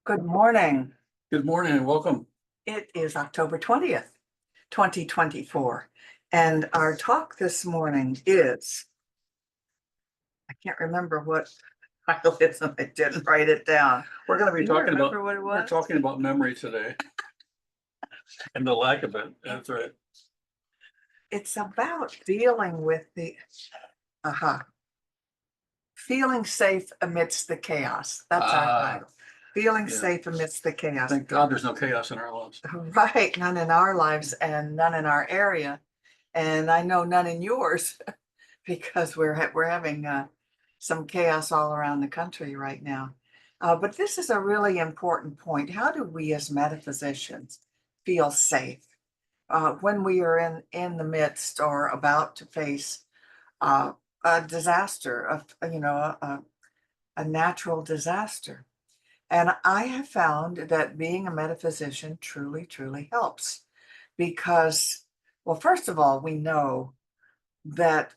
Good morning. Good morning and welcome. It is October 20th, 2024. And our talk this morning is, I can't remember what title it is, and I didn't write it down. We're going to be Do you talking about remember what it we're was? talking about memory today and the lack of it. That's right. It's about dealing with feeling safe amidst the chaos. That's our Ah, title. Feeling yeah. safe amidst the chaos. Thank God there's no chaos in our lives. Right, none in our lives and none in our area. And I know none in yours because we're having some chaos all around the country right now. But this is a really important point. How do we as metaphysicians feel safe when we are in the midst or about to face uh, a disaster, a natural disaster? And I have found that being a metaphysician truly, truly helps because, well, first of all, we know that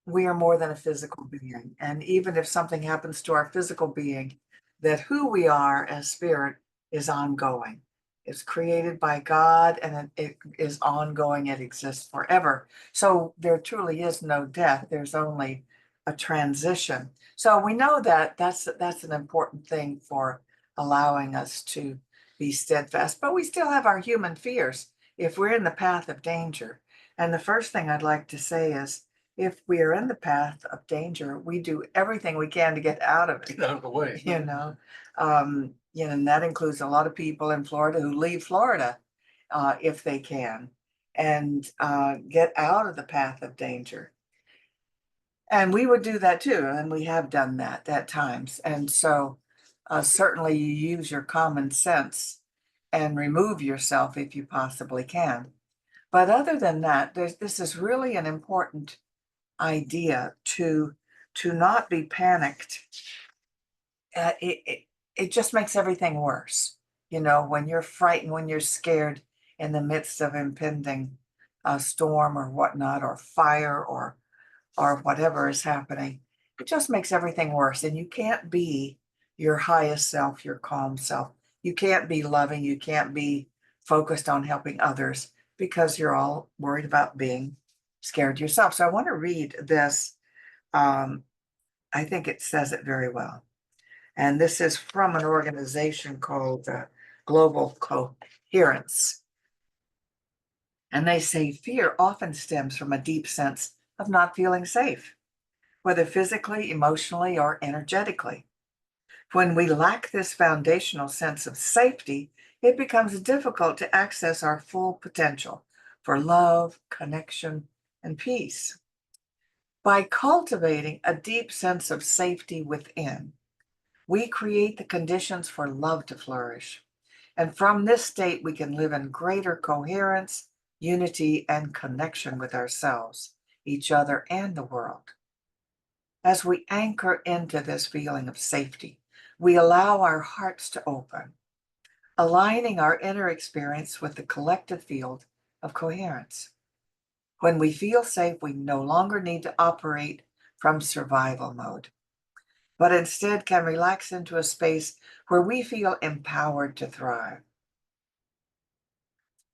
we are more than a physical being. And even if something happens to our physical being, that who we are as spirit is ongoing. It's created by God and it is ongoing. It exists forever. So there truly is no death. There's only a transition. So we know that that's an important thing for allowing us to be steadfast. But we still have our human fears if we're in the path of danger. And the first thing I'd like to say is if we are in the path of danger, we do everything we can to get out of it. Get out of the way. And that includes a lot of people in Florida who leave Florida if they can and get out of the path of danger. And we would do that too, and we have done that at times. And so certainly you use your common sense and remove yourself if you possibly can. But other than that, this is really an important idea to not be panicked. It just makes everything worse. When you're frightened, when you're scared in the midst of impending storm or whatnot, or fire or whatever is happening, it just makes everything worse. And you can't be your highest self, your calm self. You can't be loving. You can't be focused on helping others because you're all worried about being scared yourself. So I want to read this. I think it says it very well. And this is from an organization called Global Coherence. And they say fear often stems from a deep sense of not feeling safe, whether physically, emotionally, or energetically. When we lack this foundational sense of safety, it becomes difficult to access our full potential for love, connection, and peace. By cultivating a deep sense of safety within, we create the conditions for love to flourish. And from this state, we can live in greater coherence, unity, and connection with ourselves, each other, and the world. As we anchor into this feeling of safety, we allow our hearts to open, aligning our inner experience with the collective field of coherence. When we feel safe, we no longer need to operate from survival mode, but instead can relax into a space where we feel empowered to thrive.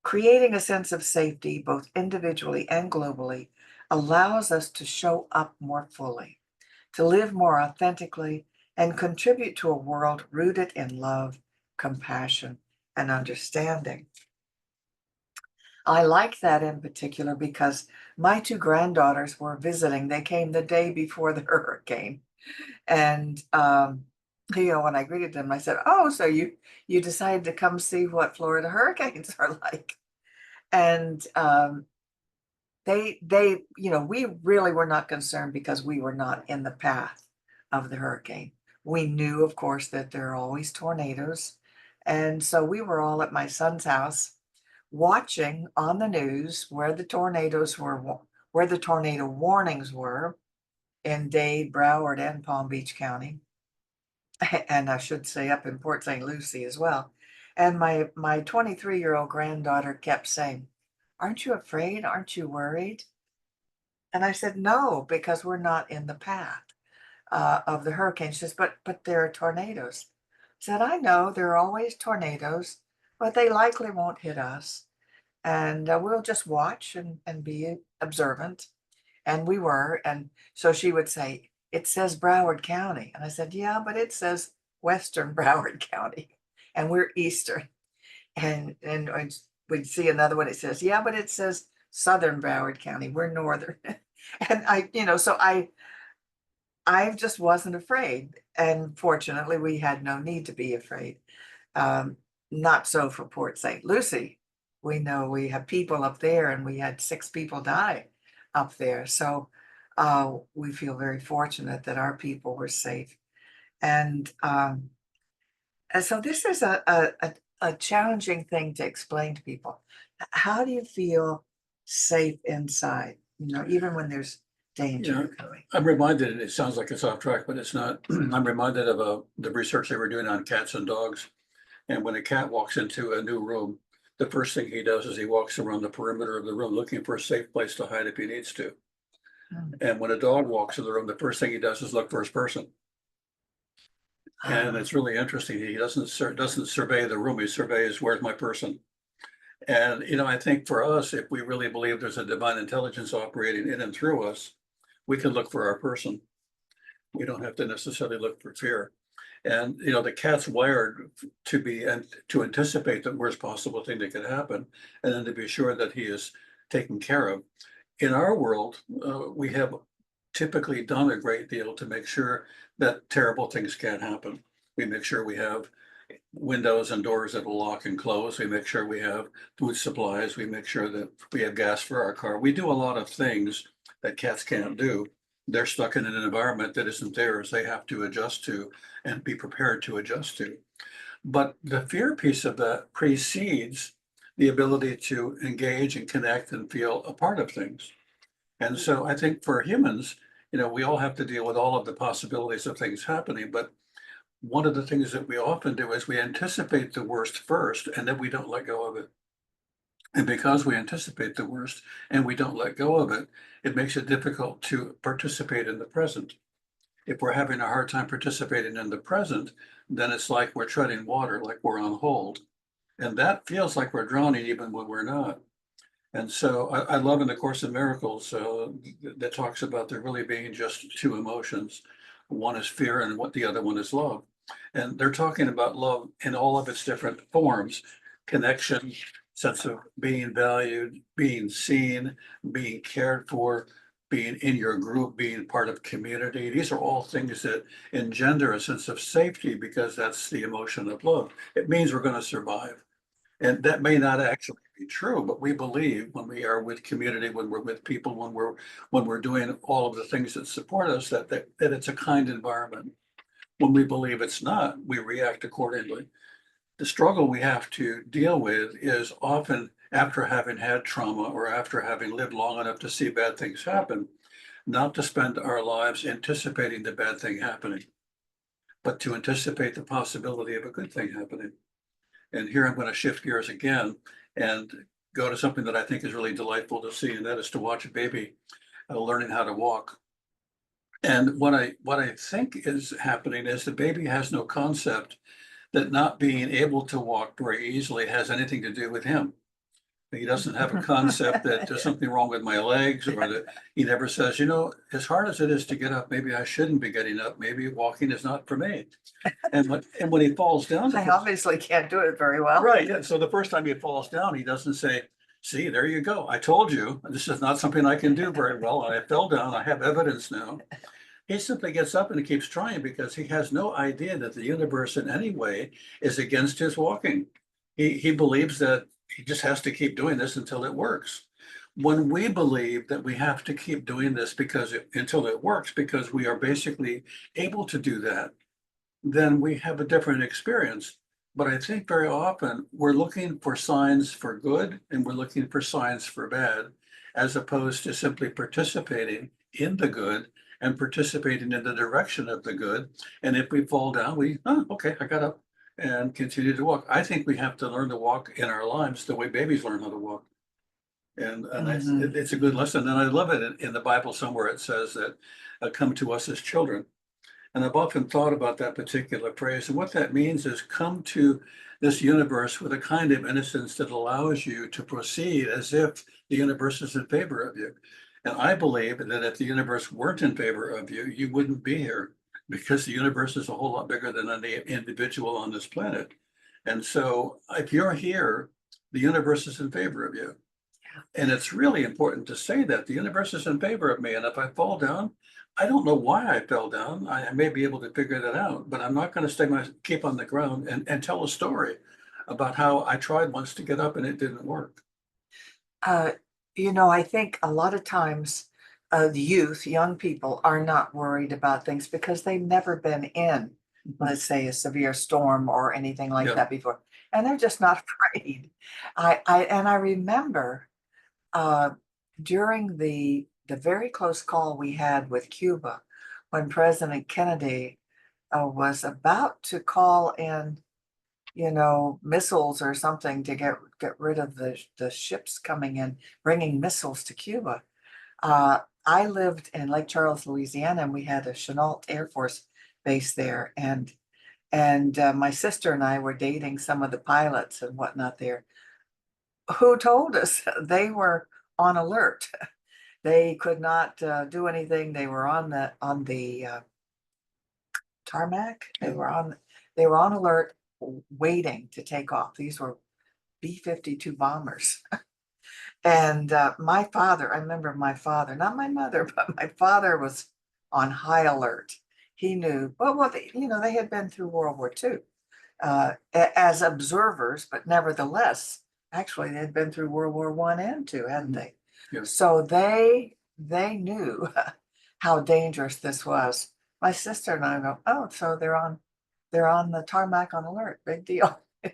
Creating a sense of safety, both individually and globally, allows us to show up more fully, to live more authentically, and contribute to a world rooted in love, compassion, and understanding. I like that in particular because my two granddaughters were visiting. They came the day before the hurricane. And when I greeted them, I said, "Oh, so you decided to come see what Florida hurricanes are like?" And we really were not concerned because we were not in the path of the hurricane. We knew, of course, that there are always tornadoes. And so we were all at my son's house watching on the news where the tornadoes were, where the tornado warnings were in Dade, Broward, and Palm Beach County. And I should say up in Port St. Lucie as well. And my 23-year-old granddaughter kept saying, "Aren't you afraid? Aren't you worried?" And I said, "No, because we're not in the path of the hurricane." She says, but there are tornadoes." Said, I know there are always tornadoes, but they likely won't hit us. And we'll just watch and be observant. And we were. And so she would say, it says Broward County. And I said, yeah, but it says Western Broward County. And we're Eastern. And we'd see another one. It says, yeah, but it says Southern Broward County. We're Northern. And so I just wasn't afraid. And fortunately, we had no need to be afraid. Um, Not so for Port St. Lucie. We know we have people up there, and we had 6 people die up there. So we feel very fortunate that our people were safe. And so this is a challenging thing to explain to people. How do you feel safe inside? Even when there's Yeah, danger coming. I'm reminded, it sounds like it's off track, but it's not. I'm reminded of the research they were doing on cats and dogs. And when a cat walks into a new room, the first thing he does is he walks around the perimeter of the room looking for a safe place to hide if he needs to. Mm. And when a dog walks in the room, the first thing he does is look for his person. And Ah, it's really interesting. He doesn't survey the room. He surveys, where's my person? And I think for us, if we really believe there's a divine intelligence operating in and through us, we can look for our person. We don't have to necessarily look for fear. And the cat's wired to be and to anticipate the worst possible thing that could happen, and then to be sure that he is taken care of. In our world, we have typically done a great deal to make sure that terrible things can't happen. We make sure we have windows and doors that will lock and close. We make sure we have food supplies. We make sure that we have gas for our car. We do a lot of things that cats can't do. They're stuck in an environment that isn't theirs. They have to adjust to and be prepared to adjust to. But the fear piece of that precedes the ability to engage and connect and feel a part of things. And so I think for humans, we all have to deal with all of the possibilities of things happening, but one of the things that we often do is we anticipate the worst first and then we don't let go of it. And because we anticipate the worst and we don't let go of it, it makes it difficult to participate in the present. If we're having a hard time participating in the present, then it's like we're treading water, like we're on hold. And that feels like we're drowning even when we're not. And so I love in the Course in Miracles that talks about there really being just two emotions. One is fear and what the other one is love. And they're talking about love in all of its different forms: connection, sense of being valued, being seen, being cared for, being in your group, being part of community. These are all things that engender a sense of safety because that's the emotion of love. It means we're going to survive. And that may not actually be true, but we believe when we are with community, when we're with people, when we're doing all of the things that support us, that it's a kind environment. When we believe it's not, we react accordingly. The struggle we have to deal with is often after having had trauma or after having lived long enough to see bad things happen, not to spend our lives anticipating the bad thing happening, but to anticipate the possibility of a good thing happening. And here I'm going to shift gears again and go to something that I think is really delightful to see, and that is to watch a baby learning how to walk. And what I think is happening is the baby has no concept that not being able to walk very easily has anything to do with him. He doesn't have a concept that there's something wrong with my legs, or that he never says, as hard as it is to get up, maybe I shouldn't be getting up. Maybe walking is not for me. And when he falls down, I obviously can't do it very well. right, yeah, so the first time he falls down, he doesn't say, see, there you go. I told you, this is not something I can do very well. I fell down. I have evidence now. He simply gets up and he keeps trying because he has no idea that the universe in any way is against his walking. He believes that he just has to keep doing this until it works. When we believe that we have to keep doing this until it works, because we are basically able to do that, then we have a different experience. But I think very often we're looking for signs for good and we're looking for signs for bad, as opposed to simply participating in the good and participating in the direction of the good. And if we fall down, okay, I got up and continue to walk. I think we have to learn to walk in our lives the way babies learn how to walk. And Mhm. it's a good lesson. And I love it in the Bible somewhere. It says that come to us as children. And I've often thought about that particular phrase. And what that means is come to this universe with a kind of innocence that allows you to proceed as if the universe is in favor of you. And I believe that if the universe weren't in favor of you, you wouldn't be here because the universe is a whole lot bigger than any individual on this planet. And so if you're here, the universe is in favor of you. And it's really important to say that the universe is in favor of me. And if I fall down, I don't know why I fell down. I may be able to figure that out, but I'm not going to keep on the ground and tell a story about how I tried once to get up and it didn't work. Uh, I think a lot of times, the youth, young people are not worried about things because they've never been in, let's say, a severe storm or anything like Yeah. that before, and they're just not afraid. I remember, uh, during the very close call we had with Cuba, when President Kennedy, was about to call in, missiles or something to get rid of the ships coming in, bringing missiles to Cuba. I lived in Lake Charles, Louisiana, and we had a Chennault Air Force base there, and my sister and I were dating some of the pilots and whatnot there, who told us they were on alert. They could not do anything. They were on the tarmac. They were on alert, waiting to take off. These were B-52 bombers. And my father, I remember my father, not my mother, but my father was on high alert. He knew, well, they had been through World War II as observers, but nevertheless, actually, they had been through World War I and II, hadn't they? Yeah. So they knew how dangerous this was. My sister and I go, oh, so they're on the tarmac on alert. Big deal. Yeah.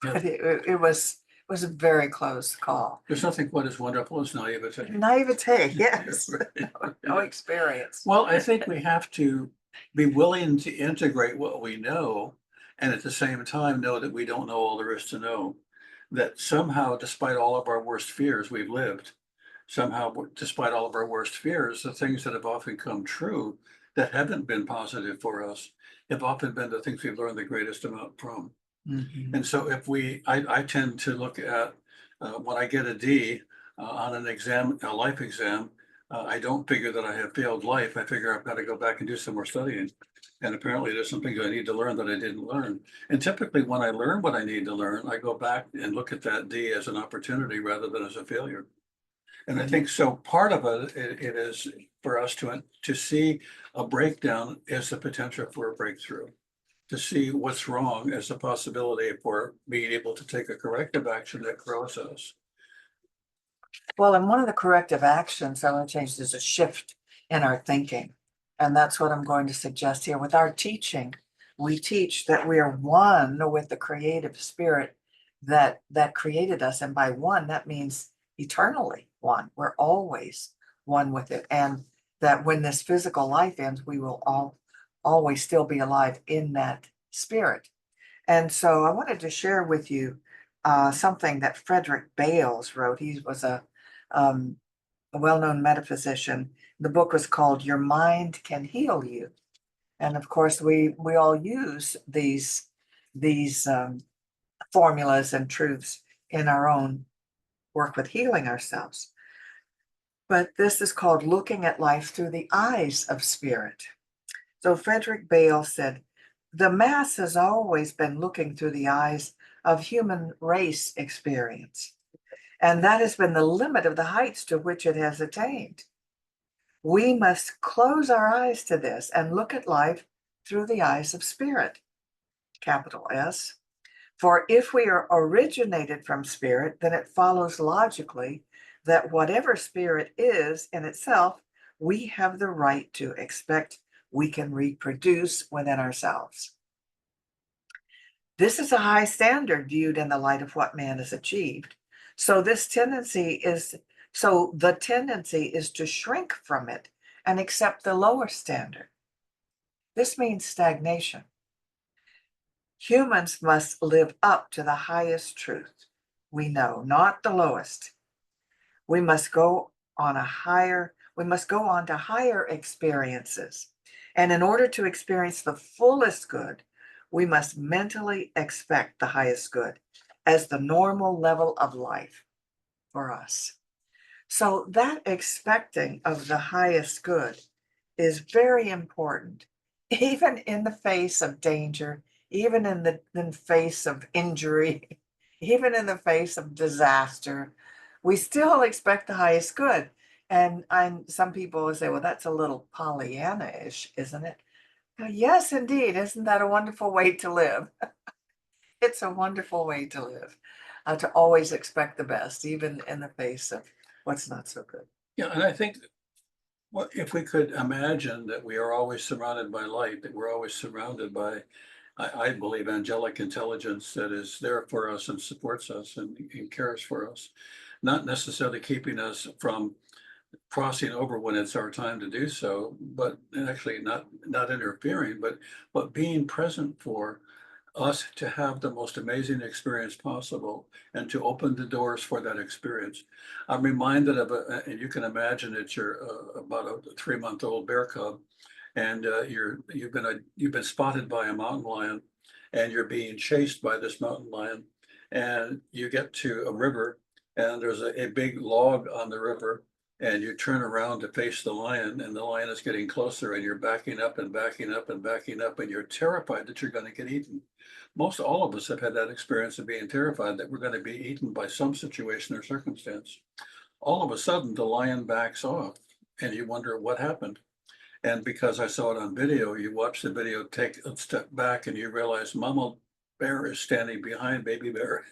But it was a very close call. There's nothing quite as wonderful as naivete. Naivete, yes. Right. No experience. Well, I think we have to be willing to integrate what we know and at the same time know that we don't know all there is to know. That somehow, despite all of our worst fears, we've lived. Somehow, despite all of our worst fears, the things that have often come true that haven't been positive for us have often been the things we've learned the greatest amount from. Mhm. And so I tend to look at, when I get a D, on an exam, a life exam, I don't figure that I have failed life. I figure I've got to go back and do some more studying. And apparently there's some things I need to learn that I didn't learn. And typically when I learn what I need to learn, I go back and look at that D as an opportunity rather than as a failure. And I think so part of it is for us to see a breakdown as the potential for a breakthrough, to see what's wrong as a possibility for being able to take a corrective action that grows us. Well, and one of the corrective actions I want to change is a shift in our thinking. And that's what I'm going to suggest here. With our teaching, we teach that we are one with the creative spirit that created us. And by one, that means eternally one. We're always one with it. And that when this physical life ends, we will always still be alive in that spirit. And so I wanted to share with you something that Frederick Bales wrote. He was um, a well-known metaphysician. The book was called Your Mind Can Heal You. And of course, we all use these formulas and truths in our own work with healing ourselves. But this is called Looking at Life Through the Eyes of Spirit. So Frederick Bales said, the mass has always been looking through the eyes of human race experience, and that has been the limit of the heights to which it has attained. We must close our eyes to this and look at life through the eyes of spirit, capital S. For if we are originated from spirit, then it follows logically that whatever spirit is in itself, we have the right to expect we can reproduce within ourselves. This is a high standard viewed in the light of what man has achieved. So the tendency is to shrink from it and accept the lower standard. This means stagnation. Humans must live up to the highest truth we know, not the lowest. We must go on to higher experiences And in order to experience the fullest good, we must mentally expect the highest good as the normal level of life for us. So that expecting of the highest good is very important, even in the face of danger, even in the face of injury, even in the face of disaster. We still expect the highest good. And some people will say, well, that's a little Pollyanna-ish, isn't it? Yes, indeed. Isn't that a wonderful way to live? It's a wonderful way to live, to always expect the best, even in the face of what's not so good. Yeah, and I think what if we could imagine that we are always surrounded by light, that we're always surrounded by, I believe, angelic intelligence that is there for us and supports us and cares for us, not necessarily keeping us from crossing over when it's our time to do so, but and actually not interfering, but being present for us to have the most amazing experience possible and to open the doors for that experience. I'm reminded of and you can imagine it's your about a 3-month-old bear cub, and you've been spotted by a mountain lion, and you're being chased by this mountain lion, and you get to a river, and there's a big log on the river, and you turn around to face the lion, and the lion is getting closer, and you're backing up and backing up and backing up, and you're terrified that you're going to get eaten. Most all of us have had that experience of being terrified that we're going to be eaten by some situation or circumstance. All of a sudden, the lion backs off, and you wonder what happened. And because I saw it on video, you watch the video, take a step back, and you realize Mama Bear is standing behind Baby Bear.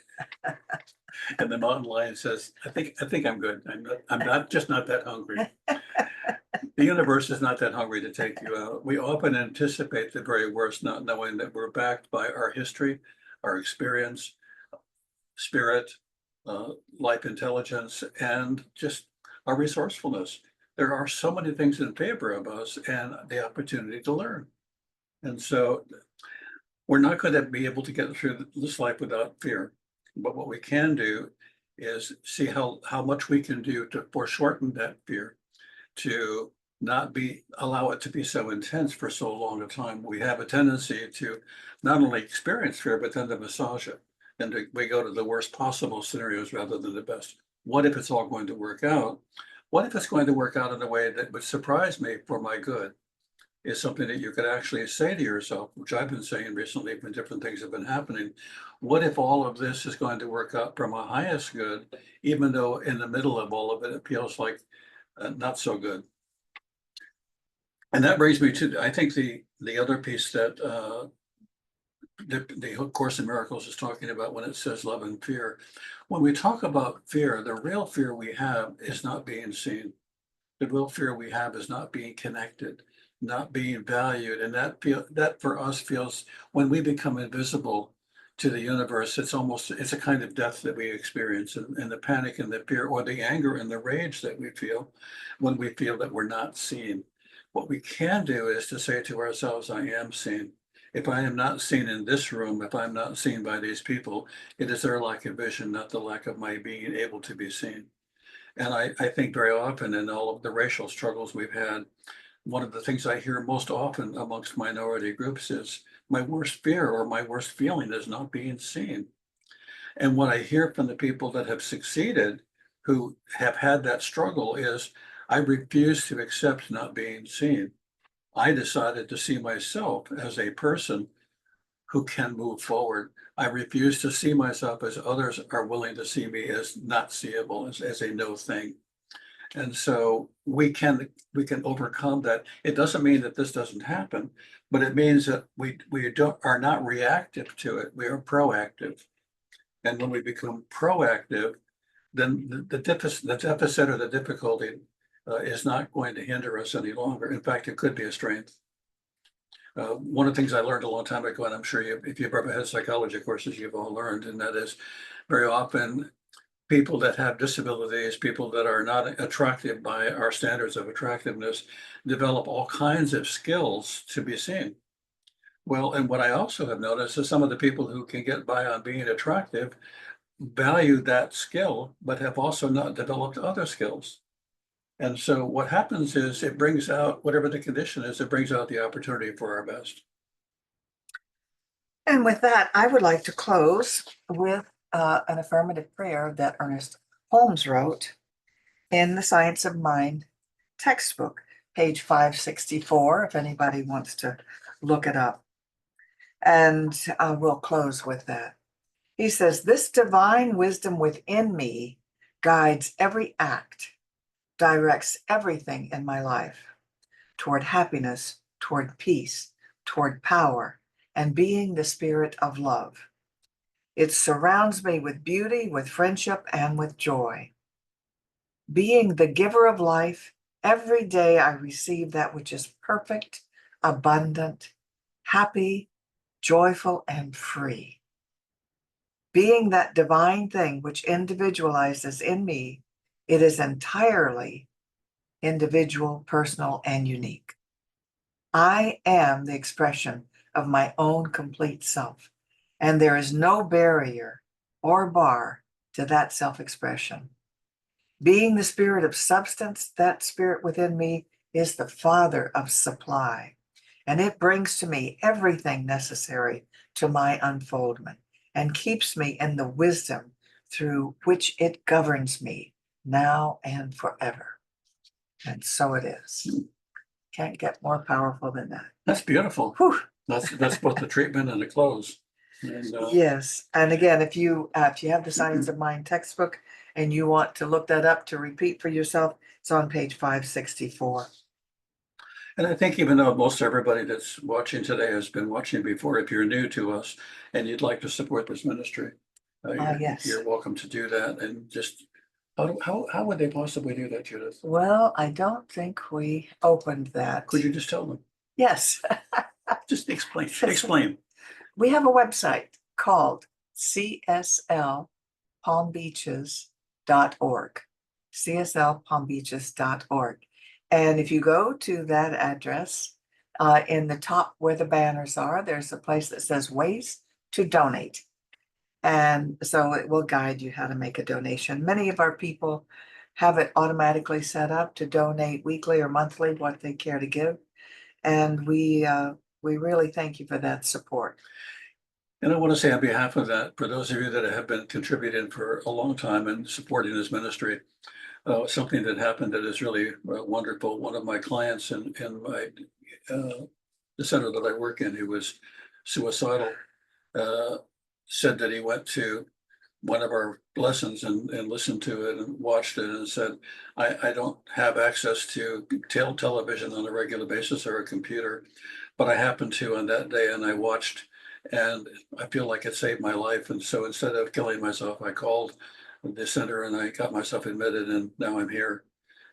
And the mountain lion says, I think I'm good. I'm not just not that hungry. The universe is not that hungry to take you out. We often anticipate the very worst, not knowing that we're backed by our history, our experience, spirit, life intelligence, and just our resourcefulness. There are so many things in favor of us and the opportunity to learn. And so we're not going to be able to get through this life without fear. But what we can do is see how much we can do to foreshorten that fear, to not allow it to be so intense for so long a time. We have a tendency to not only experience fear, but then to massage it. And we go to the worst possible scenarios rather than the best. What if it's all going to work out? What if it's going to work out in a way that would surprise me for my good? Is something that you could actually say to yourself, which I've been saying recently when different things have been happening. What if all of this is going to work out for my highest good, even though in the middle of all of it, it feels like not so good? And that brings me to, I think, the other piece that the Course in Miracles is talking about when it says love and fear. When we talk about fear, the real fear we have is not being seen. The real fear we have is not being connected, not being valued. And that for us feels, when we become invisible to the universe, it's a kind of death that we experience, and the panic and the fear or the anger and the rage that we feel when we feel that we're not seen. What we can do is to say to ourselves, I am seen. If I am not seen in this room, if I'm not seen by these people, it is their lack of vision, not the lack of my being able to be seen. And I think very often in all of the racial struggles we've had, one of the things I hear most often amongst minority groups is my worst fear or my worst feeling is not being seen. And what I hear from the people that have succeeded, who have had that struggle, is I refuse to accept not being seen. I decided to see myself as a person who can move forward. I refuse to see myself as others are willing to see me as not seeable, as a no thing. And so we can overcome that. It doesn't mean that this doesn't happen, but it means that we are not reactive to it. We are proactive. And when we become proactive, then the deficit or the difficulty is not going to hinder us any longer. In fact, it could be a strength. One of the things I learned a long time ago, and I'm sure if you've ever had psychology courses, you've all learned, and that is very often people that have disabilities, people that are not attractive by our standards of attractiveness, develop all kinds of skills to be seen. Well, and what I also have noticed is some of the people who can get by on being attractive value that skill, but have also not developed other skills. And so what happens is it brings out whatever the condition is, it brings out the opportunity for our best. And with that, I would like to close with an affirmative prayer that Ernest Holmes wrote in the Science of Mind textbook, page 564, if anybody wants to look it up. And we'll close with that. He says, "This divine wisdom within me guides every act, directs everything in my life toward happiness, toward peace, toward power, and being the spirit of love. It surrounds me with beauty, with friendship, and with joy. Being the giver of life, every day I receive that which is perfect, abundant, happy, joyful, and free. Being that divine thing which individualizes in me, it is entirely individual, personal, and unique. I am the expression of my own complete self, and there is no barrier or bar to that self-expression. Being the spirit of substance, that spirit within me is the father of supply, and it brings to me everything necessary to my unfoldment and keeps me in the wisdom through which it governs me now and forever." And so it is. Can't get more powerful than that. That's beautiful. Whew. That's both the treatment and the close. And Yes, and again, if you have the Science of Mind textbook and you want to look that up to repeat for yourself, it's on page 564. and I think even though most everybody that's watching today has been watching before, if you're new to us and you'd like to support this ministry, Yes. you're welcome to do that. And just how would they possibly do that, Judith? Well, I don't think we opened that. Could you just tell them? Yes, Just explain. Explain. we have a website called cslpalmbeaches.org. cslpalmbeaches.org. And if you go to that address, in the top where the banners are, there's a place that says ways to donate. And so it will guide you how to make a donation. Many of our people have it automatically set up to donate weekly or monthly what they care to give. And we really thank you for that support. And I want to say on behalf of that, for those of you that have been contributing for a long time and supporting this ministry, something that happened that is really wonderful. One of my clients in my the center that I work in, who was suicidal, uh, said that he went to one of our lessons and listened to it and watched it and said, I don't have access to television on a regular basis or a computer, but I happened to on that day and I watched and I feel like it saved my life. And so instead of killing myself, I called the center and I got myself admitted and now I'm here.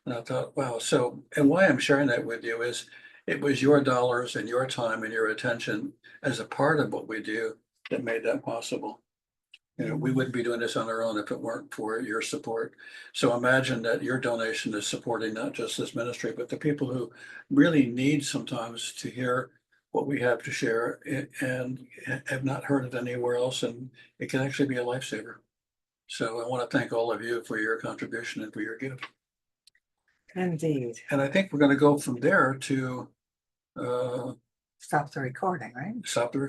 And I thought, wow. So, and why I'm sharing that with you is it was your dollars and your time and your attention as a part of what we do that made that possible. You know, we wouldn't be doing this on our own if it weren't for your support. So imagine that your donation is supporting not just this ministry, but the people who really need sometimes to hear what we have to share and have not heard it anywhere else. And it can actually be a lifesaver. So I want to thank all of you for your contribution and for your gift. Indeed. And I think we're going to go from there to Stop the recording, right? stop the recording.